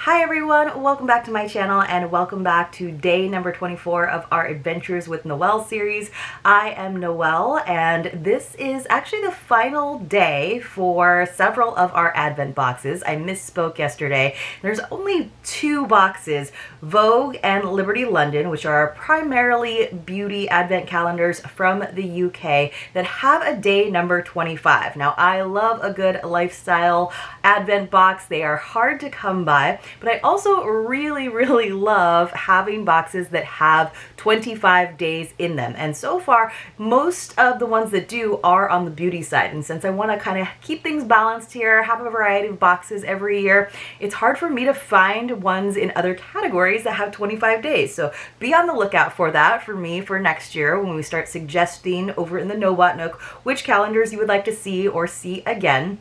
Hi everyone, welcome back to my channel and welcome back to day number 24 of our Adventures with Noel series. I am Noel and this is actually the final day for several of our Advent boxes. I misspoke yesterday. There's only two boxes, Vogue and Liberty London, which are primarily beauty Advent calendars from the UK that have a day number 25. Now I love a good lifestyle Advent box. They are hard to come by. But I also really love having boxes that have 25 days in them. And so far, most of the ones that do are on the beauty side. And since I want to kind of keep things balanced here, have a variety of boxes every year, it's hard for me to find ones in other categories that have 25 days. So be on the lookout for that for me for next year when we start suggesting over in the Nook which calendars you would like to see or see again.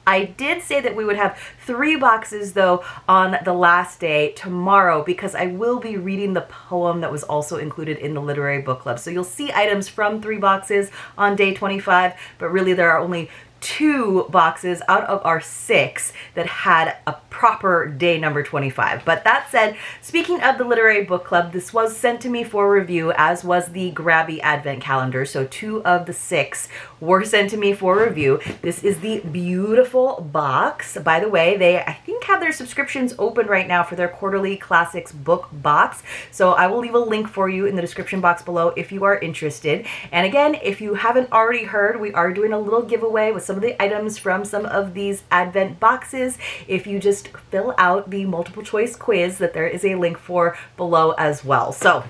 I did say that we would have 3 boxes though on the last day tomorrow because I will be reading the poem that was also included in the literary book club. So you'll see items from 3 boxes on day 25, but really there are only 2 boxes out of our 6 that had a proper day number 25. But that said, speaking of the literary book club, this was sent to me for review, as was the Grabie Advent calendar. So 2 of the 6 were sent to me for review. This is the beautiful box. By the way, they I think have their subscriptions open right now for their quarterly classics book box. So I will leave a link for you in the description box below if you are interested. And again, if you haven't already heard, we are doing a little giveaway with some of the items from some of these Advent boxes if you just fill out the multiple choice quiz that there is a link for below as well. So,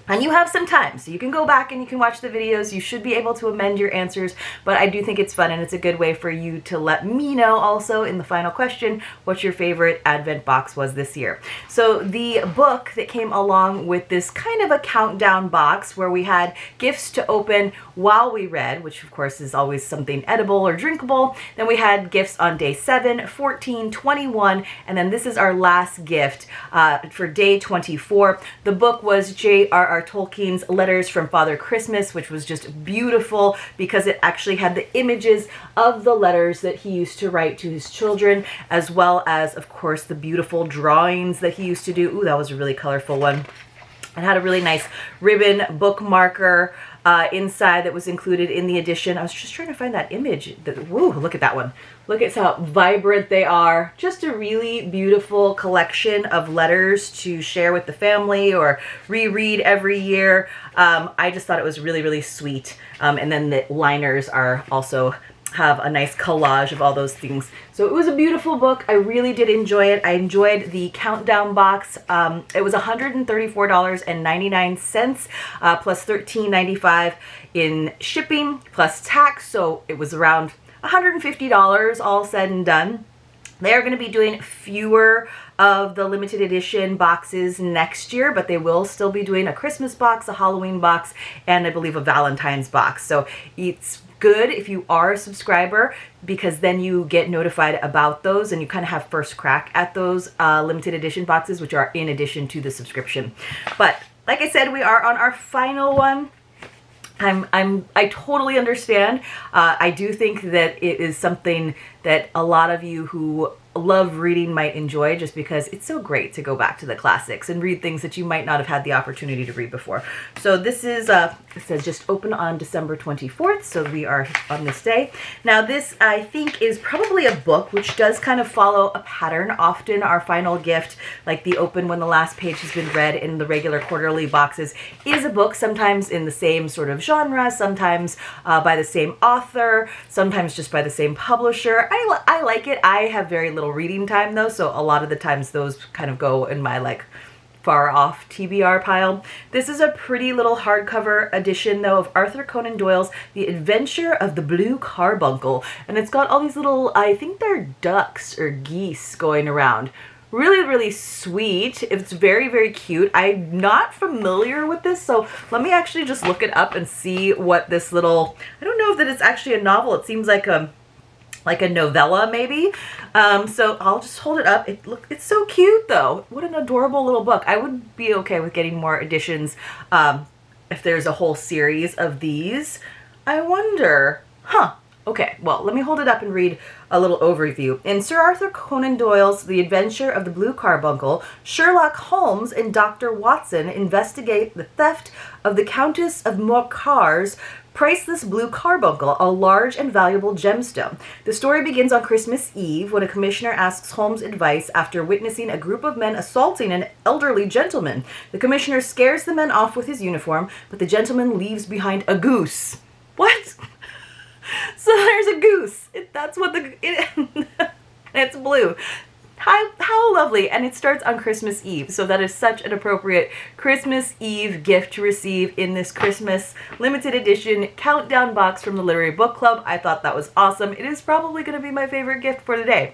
and you have some time, so you can go back and you can watch the videos. You should be able to amend your answers, but I do think it's fun and it's a good way for you to let me know also in the final question what your favorite Advent box was this year. So the book that came along with this kind of a countdown box where we had gifts to open while we read, which of course is always something edible or drinkable. Then we had gifts on day 7, 14, 21, and then this is our last gift for day 24. The book was J.R.R. Tolkien's Letters from Father Christmas, which was just beautiful because it actually had the images of the letters that he used to write to his children, as well as, of course, the beautiful drawings that he used to do. Ooh, that was a really colorful one. It had a really nice ribbon bookmarker inside that was included in the edition. I was just trying to find that image. Woo, look at that one. Look at how vibrant they are. Just a really beautiful collection of letters to share with the family or reread every year. I just thought it was really sweet. And then the liners are also have a nice collage of all those things. So it was a beautiful book. I really did enjoy it. I enjoyed the countdown box. It was $134.99 plus $13.95 in shipping plus tax. So it was around $150 all said and done. They're going to be doing fewer of the limited edition boxes next year, but they will still be doing a Christmas box, a Halloween box, and I believe a Valentine's box. So it's good if you are a subscriber because then you get notified about those and you kind of have first crack at those limited edition boxes, which are in addition to the subscription. But like I said, we are on our final one. I totally understand. I do think that it is something that a lot of you who love reading might enjoy just because it's so great to go back to the classics and read things that you might not have had the opportunity to read before. So this is, it says just open on December 24th, so we are on this day. Now this, I think, is probably a book which does kind of follow a pattern. Often our final gift, like the open when the last page has been read in the regular quarterly boxes, is a book, sometimes in the same sort of genre, sometimes by the same author, sometimes just by the same publisher. I like it. I have very little reading time though, so a lot of the times those kind of go in my like far off TBR pile. This is a pretty little hardcover edition though of Arthur Conan Doyle's The Adventure of the Blue Carbuncle, and it's got all these little, I think they're ducks or geese going around. Really sweet. It's very cute. I'm not familiar with this, so let me actually just look it up and see what this little, I don't know if that it's actually a novel. It seems like a novella maybe. So I'll just hold it up. It's so cute though. What an adorable little book. I would be okay with getting more editions if there's a whole series of these. I wonder, Okay, well, let me hold it up and read a little overview. In Sir Arthur Conan Doyle's The Adventure of the Blue Carbuncle, Sherlock Holmes and Dr. Watson investigate the theft of the Countess of Morcar's priceless blue carbuncle, a large and valuable gemstone. The story begins on Christmas Eve when a commissioner asks Holmes advice after witnessing a group of men assaulting an elderly gentleman. The commissioner scares the men off with his uniform, but the gentleman leaves behind a goose. What? So there's a goose. That's what it's blue. How lovely. And it starts on Christmas Eve. So that is such an appropriate Christmas Eve gift to receive in this Christmas limited edition countdown box from the Literary Book Club. I thought that was awesome. It is probably going to be my favorite gift for the day.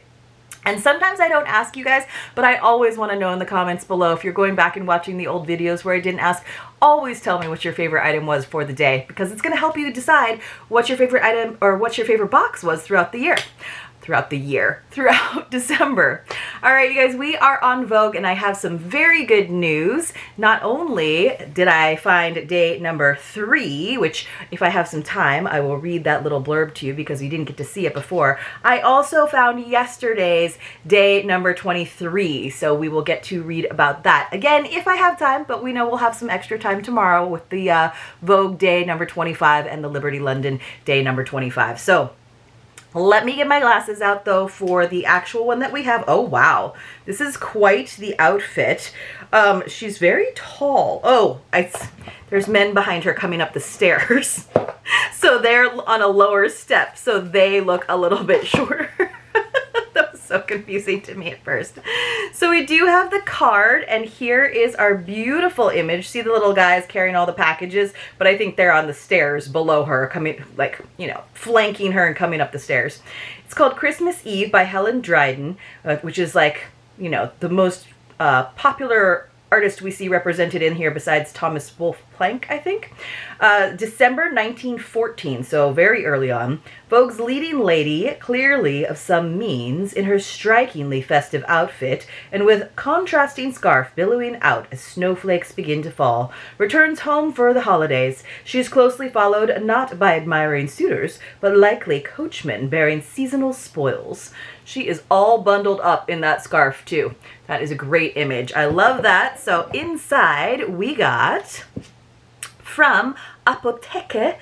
And sometimes I don't ask you guys, but I always want to know in the comments below, if you're going back and watching the old videos where I didn't ask, always tell me what your favorite item was for the day, because it's going to help you decide what your favorite item or what your favorite box was throughout December. All right, you guys, we are on Vogue, and I have some very good news. Not only did I find day number 3, which if I have some time, I will read that little blurb to you because you didn't get to see it before. I also found yesterday's day number 23, so we will get to read about that again if I have time, but we know we'll have some extra time tomorrow with the Vogue day number 25 and the Liberty London day number 25. So let me get my glasses out, though, for the actual one that we have. Oh, wow. This is quite the outfit. She's very tall. Oh, there's men behind her coming up the stairs. So they're on a lower step, so they look a little bit shorter. That was so confusing to me at first. So we do have the card, and here is our beautiful image. See the little guys carrying all the packages, but I think they're on the stairs below her, coming, like, you know, flanking her and coming up the stairs. It's called Christmas Eve by Helen Dryden, which is, like, you know, the most popular artist we see represented in here besides Thomas Wolfe Planck, I think. December 1914, so very early on. Vogue's leading lady, clearly of some means, in her strikingly festive outfit, and with contrasting scarf billowing out as snowflakes begin to fall, returns home for the holidays. She is closely followed not by admiring suitors, but likely coachmen bearing seasonal spoils. She is all bundled up in that scarf, too. That is a great image. I love that. So inside we got from Apotheke,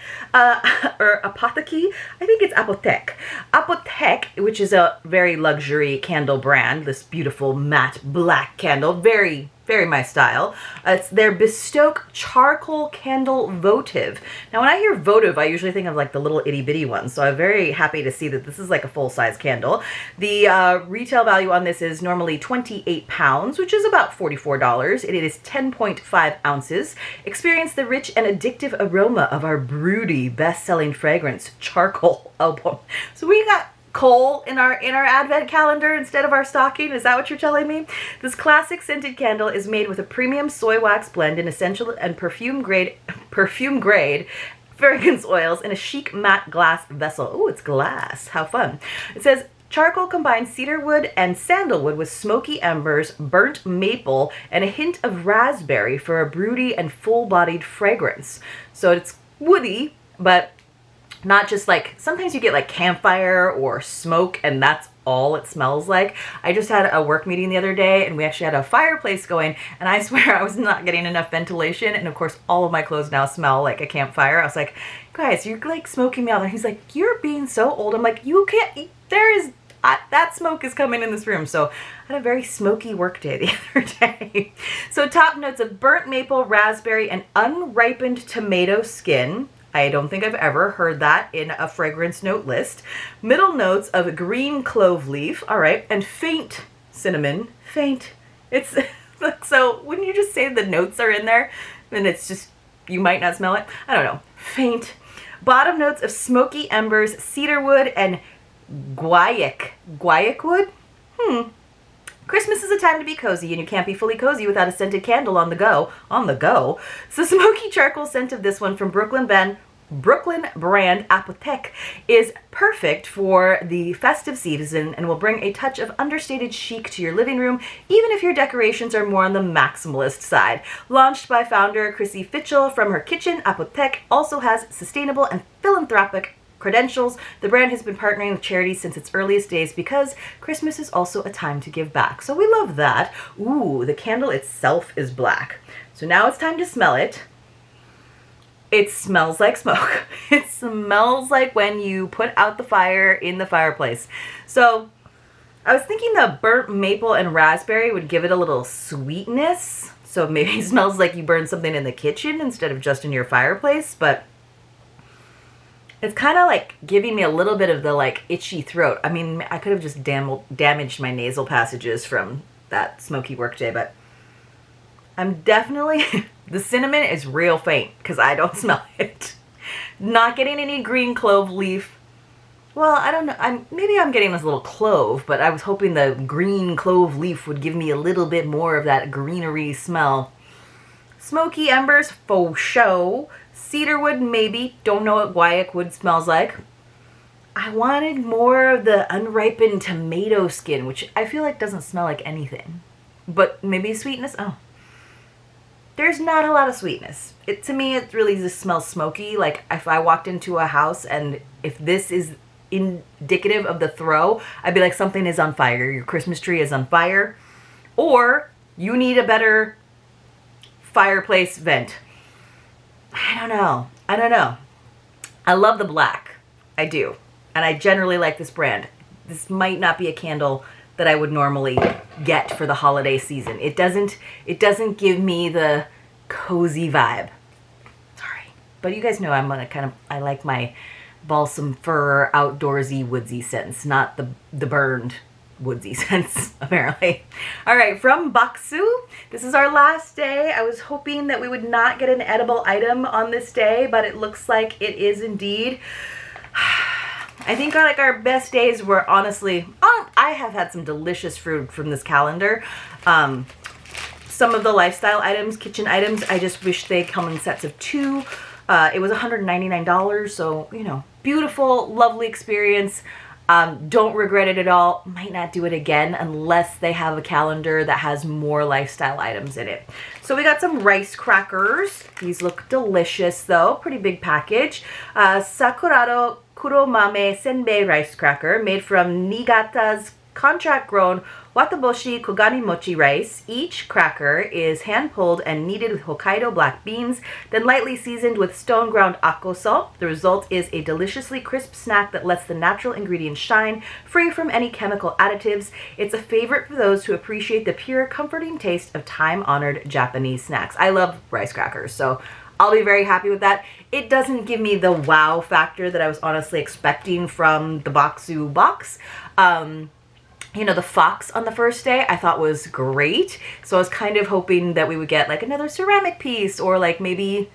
or Apotheke, I think it's Apotheke. Apotheke, which is a very luxury candle brand, this beautiful matte black candle, very my style. It's their Bespoke Charcoal Candle Votive. Now, when I hear votive, I usually think of like the little itty bitty ones, so I'm very happy to see that this is like a full-size candle. The retail value on this is normally £28, which is about $44. It is 10.5 ounces. Experience the rich and addictive aroma of our broody best-selling fragrance, Charcoal Album. So we got coal in our advent calendar instead of our stocking. Is that what you're telling me? This classic scented candle is made with a premium soy wax blend in essential and perfume grade fragrance oils in a chic matte glass vessel. Oh, it's glass. How fun. It says charcoal combines cedarwood and sandalwood with smoky embers, burnt maple, and a hint of raspberry for a broody and full-bodied fragrance. So it's woody, but not just like, sometimes you get like campfire or smoke and that's all it smells like. I just had a work meeting the other day and we actually had a fireplace going, and I swear I was not getting enough ventilation, and of course all of my clothes now smell like a campfire. I was like, guys, you're like smoking me out. And he's like, you're being so old. I'm like, you can't, that smoke is coming in this room. So I had a very smoky work day the other day. So top notes of burnt maple, raspberry, and unripened tomato skin. I don't think I've ever heard that in a fragrance note list. Middle notes of green clove leaf, all right, and faint cinnamon. Faint. It's so wouldn't you just say the notes are in there and it's just, you might not smell it? I don't know. Faint. Bottom notes of smoky embers, cedarwood, and guaiac. Guaiac wood? Christmas is a time to be cozy, and you can't be fully cozy without a scented candle on the go. On the go. So smoky charcoal scent of this one from Brooklyn brand Apotheke is perfect for the festive season and will bring a touch of understated chic to your living room, even if your decorations are more on the maximalist side. Launched by founder Chrissy Fitchell from her kitchen, Apotheke also has sustainable and philanthropic credentials. The brand has been partnering with charities since its earliest days because Christmas is also a time to give back. So we love that. Ooh, the candle itself is black. So now it's time to smell it. It smells like smoke. It smells like when you put out the fire in the fireplace. So I was thinking the burnt maple and raspberry would give it a little sweetness. So maybe it smells like you burned something in the kitchen instead of just in your fireplace, but it's kind of like giving me a little bit of the like itchy throat. I mean, I could have just damaged my nasal passages from that smoky workday, but I'm definitely, the cinnamon is real faint because I don't smell it. Not getting any green clove leaf. Well, I don't know. Maybe I'm getting this little clove, but I was hoping the green clove leaf would give me a little bit more of that greenery smell. Smoky embers, faux show. Cedarwood, maybe. Don't know what guaiac wood smells like. I wanted more of the unripened tomato skin, which I feel like doesn't smell like anything. But maybe sweetness? Oh. There's not a lot of sweetness. To me, it really just smells smoky. Like if I walked into a house and if this is indicative of the throw, I'd be like, something is on fire. Your Christmas tree is on fire. Or you need a better fireplace vent. I don't know. I love the black. I do. And I generally like this brand. This might not be a candle that I would normally get for the holiday season. It doesn't give me the cozy vibe. Sorry. But you guys know I like my balsam fir outdoorsy woodsy scents, not the burned woodsy scents, apparently. All right, from Bokksu. This is our last day. I was hoping that we would not get an edible item on this day, but it looks like it is indeed. I think our best days were honestly, I have had some delicious food from this calendar. Some of the lifestyle items, kitchen items, I just wish they come in sets of 2. It was $199, so, you know, beautiful, lovely experience. Don't regret it at all. Might not do it again unless they have a calendar that has more lifestyle items in it. So we got some rice crackers. These look delicious though. Pretty big package. Sakurado Kuromame Senbei rice cracker made from Niigata's contract-grown wataboshi kogani mochi rice. Each cracker is hand-pulled and kneaded with Hokkaido black beans, then lightly seasoned with stone-ground akoso. The result is a deliciously crisp snack that lets the natural ingredients shine, free from any chemical additives. It's a favorite for those who appreciate the pure, comforting taste of time-honored Japanese snacks. I love rice crackers, so I'll be very happy with that. It doesn't give me the wow factor that I was honestly expecting from the Boxu box. You know, the fox on the first day I thought was great. So I was kind of hoping that we would get like another ceramic piece or like maybe,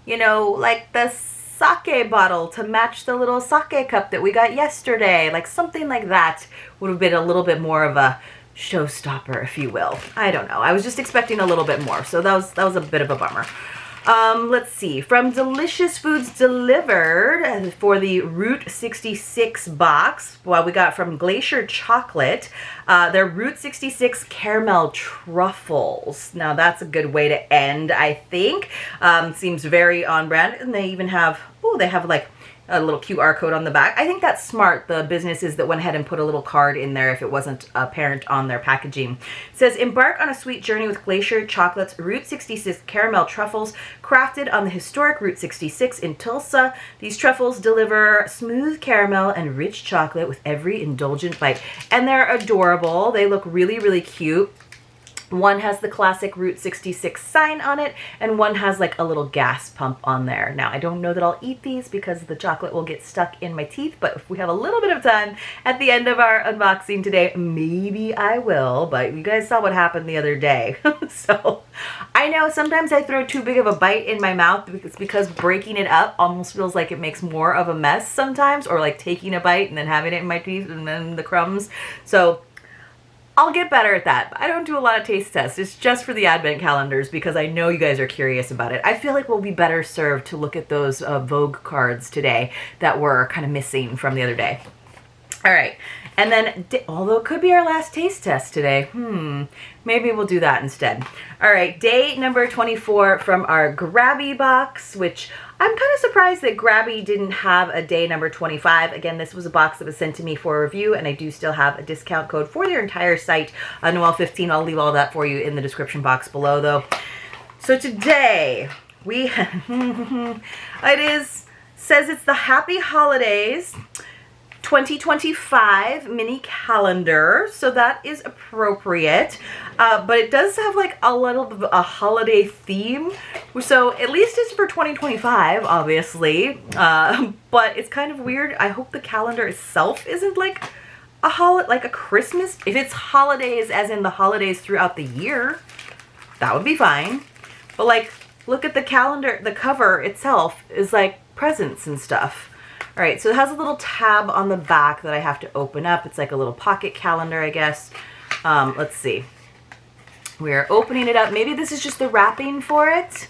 you know, like the sake bottle to match the little sake cup that we got yesterday. Like something like that would have been a little bit more of a showstopper, if you will. I don't know. I was just expecting a little bit more. So that was a bit of a bummer. Let's see, from Delicious Foods Delivered for the Route 66 box, well, we got from Glacier Chocolate, their Route 66 caramel truffles. Now that's a good way to end, I think. Seems very on brand, and they even have, they have like a little QR code on the back. I think that's smart, the businesses that went ahead and put a little card in there if it wasn't apparent on their packaging. It says, embark on a sweet journey with Glacier Chocolate's Route 66 caramel truffles, crafted on the historic Route 66 in Tulsa. These truffles deliver smooth caramel and rich chocolate with every indulgent bite. And they're adorable. They look really, really cute. One has the classic Route 66 sign on it, and one has like a little gas pump on there. Now, I don't know that I'll eat these because the chocolate will get stuck in my teeth, but if we have a little bit of time at the end of our unboxing today, maybe I will, but you guys saw what happened the other day. So, I know sometimes I throw too big of a bite in my mouth because breaking it up almost feels like it makes more of a mess sometimes, or like taking a bite and then having it in my teeth and then the crumbs. So, I'll get better at that. I don't do a lot of taste tests. It's just for the advent calendars because I know you guys are curious about it. I feel like we'll be better served to look at those Vogue cards today that were kind of missing from the other day. All right, And then, although it could be our last taste test today, maybe we'll do that instead. All right, day number 24 from our grabie box, which I'm kind of surprised that grabie didn't have a day number 25. Again, this was a box that was sent to me for review, and I do still have a discount code for their entire site, Noel 15. I'll leave all that for you in the description box below, though. So today, we, says it's the Happy Holidays 2025 mini calendar, so that is appropriate, but it does have like a little bit of a holiday theme, so at least it's for 2025, obviously, but it's kind of weird. I hope the calendar itself isn't like a Christmas. If it's holidays as in the holidays throughout the year, that would be fine, but like, look at the calendar, the cover itself is like presents and stuff. All right, so it has a little tab on the back that I have to open up. It's like a little pocket calendar, I guess. Let's see. We're opening it up. Maybe this is just the wrapping for it.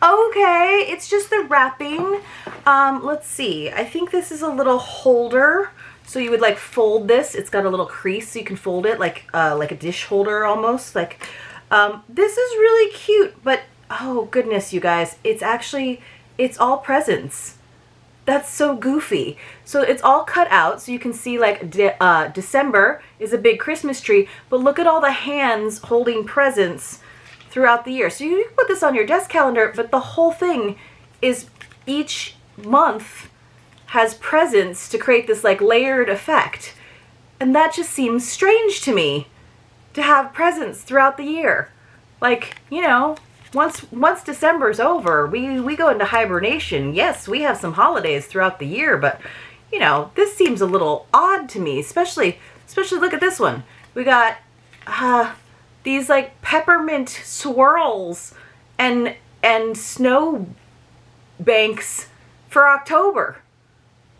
Okay, it's just the wrapping. Let's see. I think this is a little holder. So you would like fold this. It's got a little crease so you can fold it like a dish holder almost. Like, this is really cute, but oh goodness, you guys, it's all presents. That's so goofy. So it's all cut out so you can see like December is a big Christmas tree, but look at all the hands holding presents throughout the year. So you can put this on your desk calendar, but the whole thing is each month has presents to create this like layered effect. And that just seems strange to me, to have presents throughout the year. Like, you know, once December's over, we go into hibernation. Yes, we have some holidays throughout the year, but you know, this seems a little odd to me, especially look at this one. We got these like peppermint swirls and snow banks for October.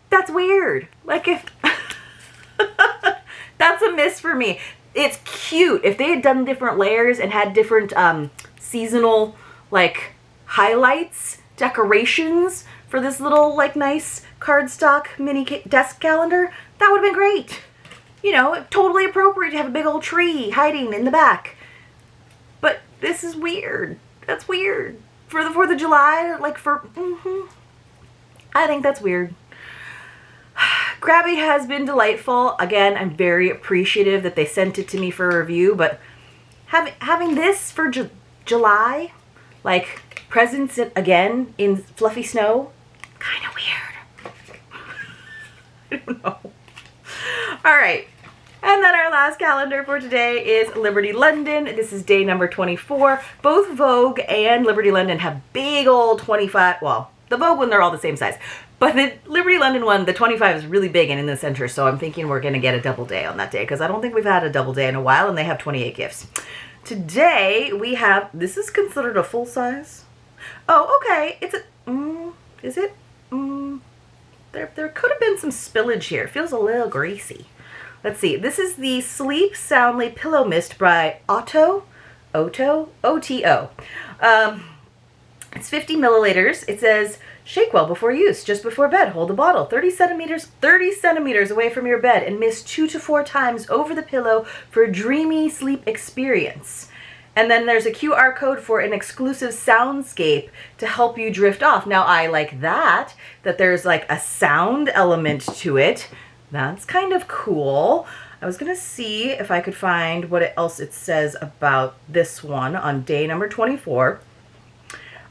That's weird. Like, if that's a miss for me. It's cute. If they had done different layers and had different seasonal like highlights, decorations for this little like nice cardstock mini desk calendar, that would have been great. You know, totally appropriate to have a big old tree hiding in the back. But this is weird. That's weird. For the 4th of July, like I think that's weird. Grabie has been delightful. Again, I'm very appreciative that they sent it to me for review, but having this for July, like presents again in fluffy snow, kind of weird. I don't know. All right. And then our last calendar for today is Liberty London. This is day number 24. Both Vogue and Liberty London have big old 25, well, the Vogue one, they're all the same size. But the Liberty London one, the 25 is really big and in the center, so I'm thinking we're going to get a double day on that day, because I don't think we've had a double day in a while, and they have 28 gifts. Today, we have, this is considered a full size. Oh, okay, it's a, is it? There could have been some spillage here. It feels a little greasy. Let's see, this is the Sleep Soundly Pillow Mist by Otto. O-T-O. It's 50 milliliters. It says, shake well before use. Just before bed, hold the bottle 30 centimeters away from your bed and mist 2 to 4 times over the pillow for a dreamy sleep experience. And then there's a QR code for an exclusive soundscape to help you drift off. Now, I like that there's like a sound element to it. That's kind of cool. I was going to see if I could find what else it says about this one on day number 24.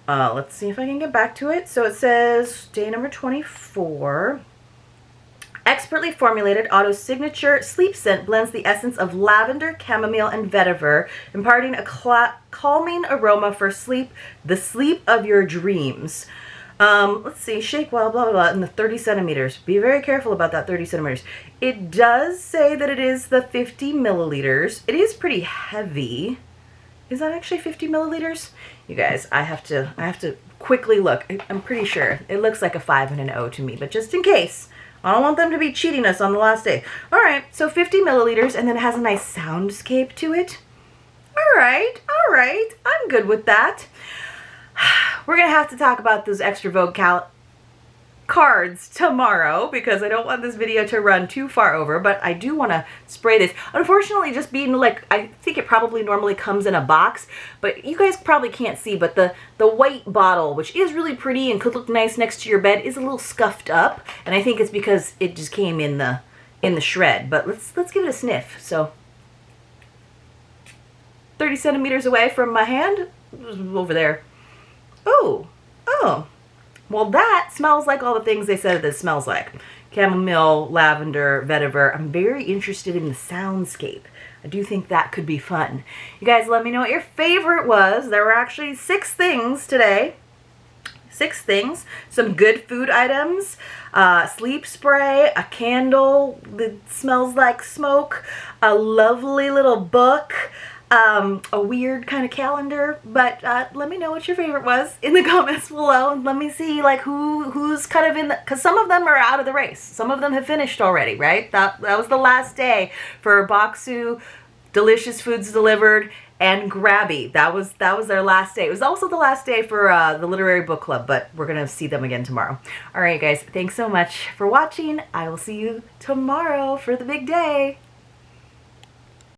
Let's see if I can get back to it. So it says day number 24. Expertly formulated Otto's signature sleep scent blends the essence of lavender, chamomile, and vetiver, imparting a calming aroma for sleep, the sleep of your dreams. Let's see, shake well, blah, blah, blah, in the 30 centimeters. Be very careful about that 30 centimeters. It does say that it is the 50 milliliters. It is pretty heavy. Is that actually 50 milliliters? You guys, I have to quickly look. I'm pretty sure. It looks like a 5 and an O to me, but just in case. I don't want them to be cheating us on the last day. All right, so 50 milliliters, and then it has a nice soundscape to it. All right, I'm good with that. We're going to have to talk about those extra Vogue cards tomorrow because I don't want this video to run too far over, but I do want to spray this. Unfortunately, just being like, I think it probably normally comes in a box, but you guys probably can't see, but the white bottle, which is really pretty and could look nice next to your bed, is a little scuffed up, and I think it's because it just came in the shred. But let's give it a sniff. So 30 centimeters away from my hand, over there. Oh. Well, that smells like all the things they said this smells like. Chamomile, lavender, vetiver. I'm very interested in the soundscape. I do think that could be fun. You guys let me know what your favorite was. There were actually 6 things today. 6 things. Some good food items, sleep spray, a candle that smells like smoke, a lovely little book, a weird kind of calendar. But let me know what your favorite was in the comments below, and let me see like who's kind of in the, because some of them are out of the race. Some of them have finished already, right? That was the last day for Bokksu, Delicious Foods Delivered, and Grabie. That was their last day. It was also the last day for the Literary Book Club, but we're gonna see them again tomorrow. All right, guys, thanks so much for watching. I will see you tomorrow for the big day.